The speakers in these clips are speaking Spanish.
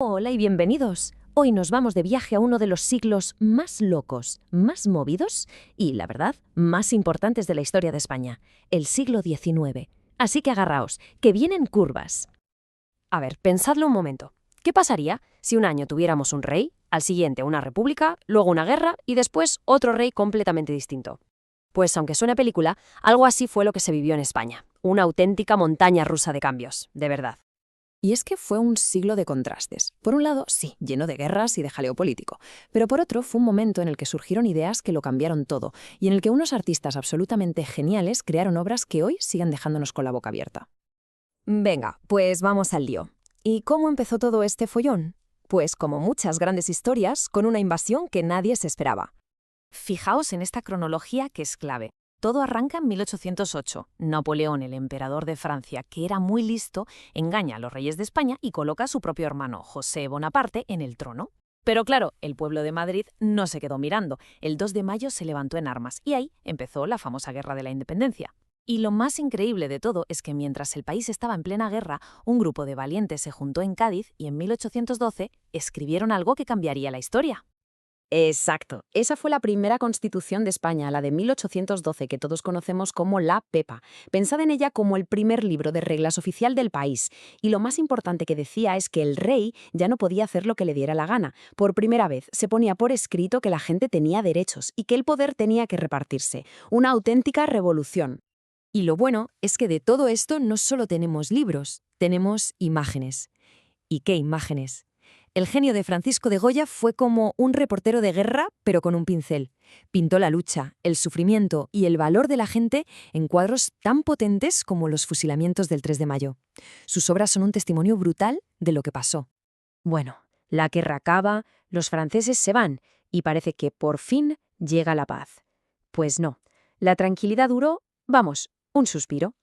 Hola y bienvenidos. Hoy nos vamos de viaje a uno de los siglos más locos, más movidos y, la verdad, más importantes de la historia de España, el siglo XIX. Así que agarraos, que vienen curvas. A ver, pensadlo un momento. ¿Qué pasaría si un año tuviéramos un rey, al siguiente una república, luego una guerra y después otro rey completamente distinto? Pues aunque suene a película, algo así fue lo que se vivió en España. Una auténtica montaña rusa de cambios, de verdad. Y es que fue un siglo de contrastes. Por un lado, sí, lleno de guerras y de jaleo político, pero por otro fue un momento en el que surgieron ideas que lo cambiaron todo y en el que unos artistas absolutamente geniales crearon obras que hoy siguen dejándonos con la boca abierta. Venga, pues vamos al lío. ¿Y cómo empezó todo este follón? Pues como muchas grandes historias, con una invasión que nadie se esperaba. Fijaos en esta cronología que es clave. Todo arranca en 1808. Napoleón, el emperador de Francia, que era muy listo, engaña a los reyes de España y coloca a su propio hermano, José Bonaparte, en el trono. Pero claro, el pueblo de Madrid no se quedó mirando. El 2 de mayo se levantó en armas y ahí empezó la famosa Guerra de la Independencia. Y lo más increíble de todo es que mientras el país estaba en plena guerra, un grupo de valientes se juntó en Cádiz y en 1812 escribieron algo que cambiaría la historia. Exacto. Esa fue la primera constitución de España, la de 1812, que todos conocemos como la Pepa. Pensad en ella como el primer libro de reglas oficial del país. Y lo más importante que decía es que el rey ya no podía hacer lo que le diera la gana. Por primera vez se ponía por escrito que la gente tenía derechos y que el poder tenía que repartirse. Una auténtica revolución. Y lo bueno es que de todo esto no solo tenemos libros, tenemos imágenes. ¿Y qué imágenes? El genio de Francisco de Goya fue como un reportero de guerra, pero con un pincel. Pintó la lucha, el sufrimiento y el valor de la gente en cuadros tan potentes como los fusilamientos del 3 de mayo. Sus obras son un testimonio brutal de lo que pasó. Bueno, la guerra acaba, los franceses se van y parece que por fin llega la paz. Pues no, la tranquilidad duró, vamos, un suspiro,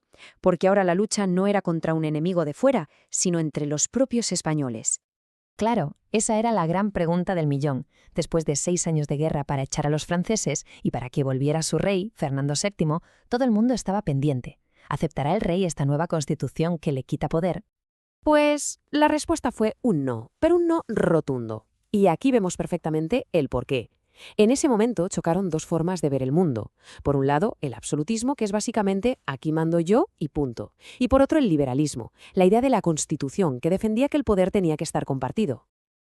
porque ahora la lucha no era contra un enemigo de fuera, sino entre los propios españoles. Claro, esa era la gran pregunta del millón. Después de 6 años de guerra para echar a los franceses y para que volviera su rey, Fernando VII, todo el mundo estaba pendiente. ¿Aceptará el rey esta nueva constitución que le quita poder? Pues la respuesta fue un no, pero un no rotundo. Y aquí vemos perfectamente el porqué. En ese momento chocaron dos formas de ver el mundo. Por un lado, el absolutismo, que es básicamente aquí mando yo y punto. Y por otro, el liberalismo, la idea de la Constitución, que defendía que el poder tenía que estar compartido.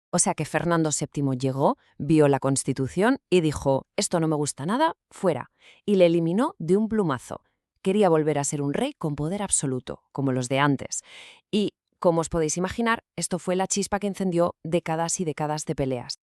O sea que Fernando VII llegó, vio la Constitución y dijo, esto no me gusta nada, fuera. Y le eliminó de un plumazo. Quería volver a ser un rey con poder absoluto, como los de antes. Y, como os podéis imaginar, esto fue la chispa que encendió décadas y décadas de peleas.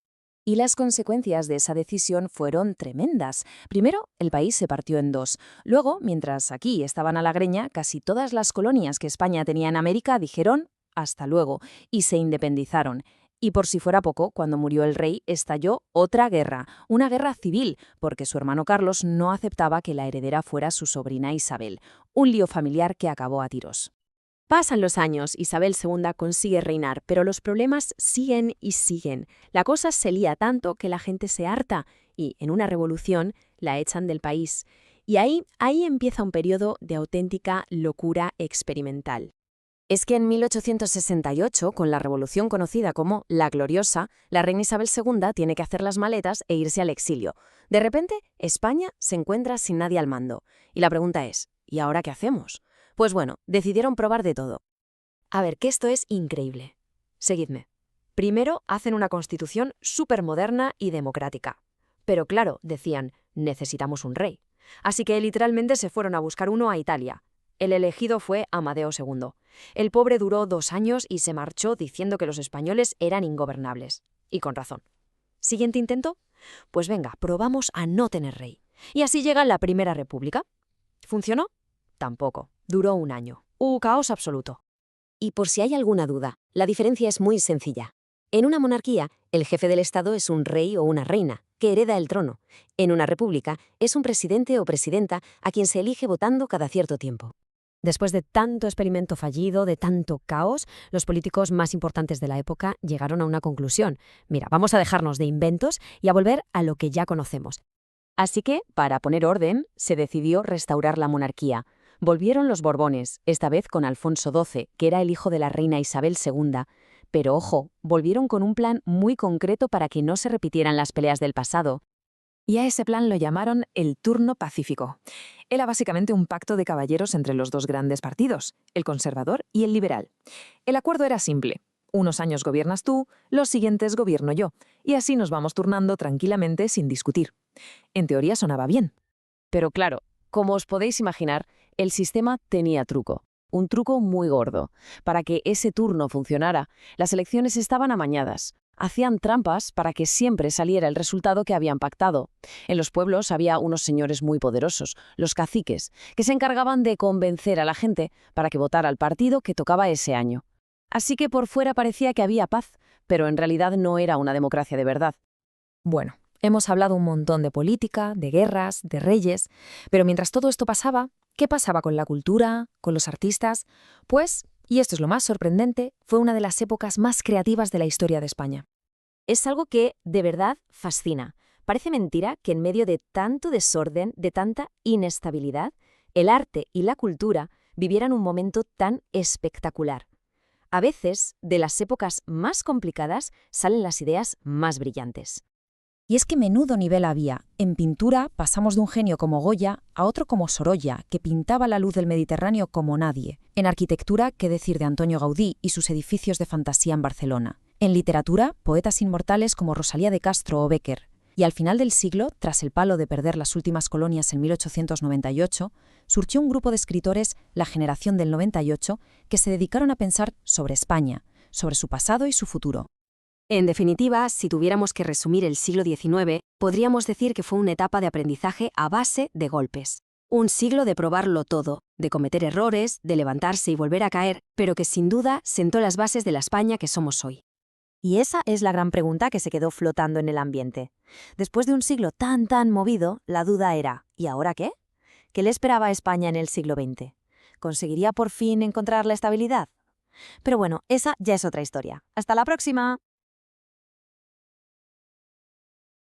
Y las consecuencias de esa decisión fueron tremendas. Primero, el país se partió en dos. Luego, mientras aquí estaban a la greña, casi todas las colonias que España tenía en América dijeron «hasta luego» y se independizaron. Y por si fuera poco, cuando murió el rey, estalló otra guerra, una guerra civil, porque su hermano Carlos no aceptaba que la heredera fuera su sobrina Isabel. Un lío familiar que acabó a tiros. Pasan los años, Isabel II consigue reinar, pero los problemas siguen y siguen. La cosa se lía tanto que la gente se harta y, en una revolución, la echan del país. Y ahí empieza un periodo de auténtica locura experimental. Es que en 1868, con la revolución conocida como la Gloriosa, la reina Isabel II tiene que hacer las maletas e irse al exilio. De repente, España se encuentra sin nadie al mando. Y la pregunta es, ¿y ahora qué hacemos? Pues bueno, decidieron probar de todo. A ver, que esto es increíble. Seguidme. Primero hacen una constitución súper moderna y democrática. Pero claro, decían, necesitamos un rey. Así que literalmente se fueron a buscar uno a Italia. El elegido fue Amadeo II. El pobre duró 2 años y se marchó diciendo que los españoles eran ingobernables. Y con razón. ¿Siguiente intento? Pues venga, probamos a no tener rey. Y así llega la Primera República. ¿Funcionó? Tampoco. Duró 1 año. Caos absoluto. Y por si hay alguna duda, la diferencia es muy sencilla. En una monarquía, el jefe del Estado es un rey o una reina, que hereda el trono. En una república, es un presidente o presidenta a quien se elige votando cada cierto tiempo. Después de tanto experimento fallido, de tanto caos, los políticos más importantes de la época llegaron a una conclusión. Mira, vamos a dejarnos de inventos y a volver a lo que ya conocemos. Así que, para poner orden, se decidió restaurar la monarquía. Volvieron los Borbones, esta vez con Alfonso XII, que era el hijo de la reina Isabel II, Pero ojo, volvieron con un plan muy concreto para que no se repitieran las peleas del pasado. Y a ese plan lo llamaron el Turno Pacífico. Era básicamente un pacto de caballeros entre los dos grandes partidos, el conservador y el liberal. El acuerdo era simple. Unos años gobiernas tú, los siguientes gobierno yo, y así nos vamos turnando tranquilamente sin discutir. En teoría sonaba bien. Pero claro, como os podéis imaginar, el sistema tenía truco. Un truco muy gordo. Para que ese turno funcionara, las elecciones estaban amañadas. Hacían trampas para que siempre saliera el resultado que habían pactado. En los pueblos había unos señores muy poderosos, los caciques, que se encargaban de convencer a la gente para que votara al partido que tocaba ese año. Así que por fuera parecía que había paz, pero en realidad no era una democracia de verdad. Bueno, hemos hablado un montón de política, de guerras, de reyes, pero mientras todo esto pasaba, ¿qué pasaba con la cultura, con los artistas? Pues, y esto es lo más sorprendente, fue una de las épocas más creativas de la historia de España. Es algo que, de verdad, fascina. Parece mentira que en medio de tanto desorden, de tanta inestabilidad, el arte y la cultura vivieran un momento tan espectacular. A veces, de las épocas más complicadas, salen las ideas más brillantes. Y es que menudo nivel había. En pintura pasamos de un genio como Goya a otro como Sorolla, que pintaba la luz del Mediterráneo como nadie. En arquitectura, qué decir de Antonio Gaudí y sus edificios de fantasía en Barcelona. En literatura, poetas inmortales como Rosalía de Castro o Bécquer. Y al final del siglo, tras el palo de perder las últimas colonias en 1898, surgió un grupo de escritores, la generación del 98, que se dedicaron a pensar sobre España, sobre su pasado y su futuro. En definitiva, si tuviéramos que resumir el siglo XIX, podríamos decir que fue una etapa de aprendizaje a base de golpes. Un siglo de probarlo todo, de cometer errores, de levantarse y volver a caer, pero que sin duda sentó las bases de la España que somos hoy. Y esa es la gran pregunta que se quedó flotando en el ambiente. Después de un siglo tan movido, la duda era, ¿y ahora qué? ¿Qué le esperaba a España en el siglo XX? ¿Conseguiría por fin encontrar la estabilidad? Pero bueno, esa ya es otra historia. ¡Hasta la próxima!